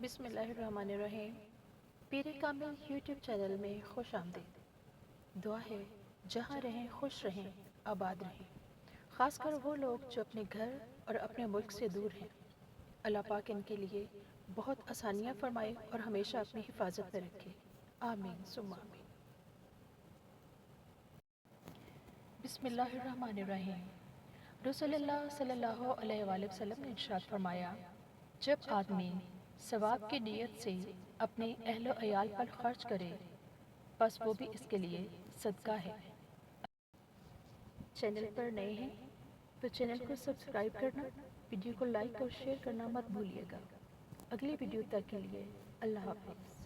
بسم اللہ الرحمن الرحیم۔ پیر کامل یوٹیوب چینل میں خوش آمدید۔ دعا ہے جہاں رہیں خوش رہیں، آباد رہیں، خاص کر وہ لوگ جو اپنے گھر اور اپنے ملک سے دور ہیں۔ اللہ پاک ان کے لیے بہت آسانیاں فرمائے اور ہمیشہ اپنی حفاظت میں رکھے، آمین ثم آمین۔ بسم اللہ الرحمن الرحیم۔ رسول اللہ صلی اللہ علیہ وآلہ وسلم نے ارشاد فرمایا، جب آدمی ثواب کی نیت سے اپنے اہل و عیال پر خرچ کرے پس وہ بھی اس کے لیے صدقہ ہے۔ چینل پر نئے ہیں تو چینل کو سبسکرائب کرنا، ویڈیو کو لائک اور شیئر کرنا مت بھولیے گا۔ اگلی ویڈیو تک کے لیے اللہ حافظ۔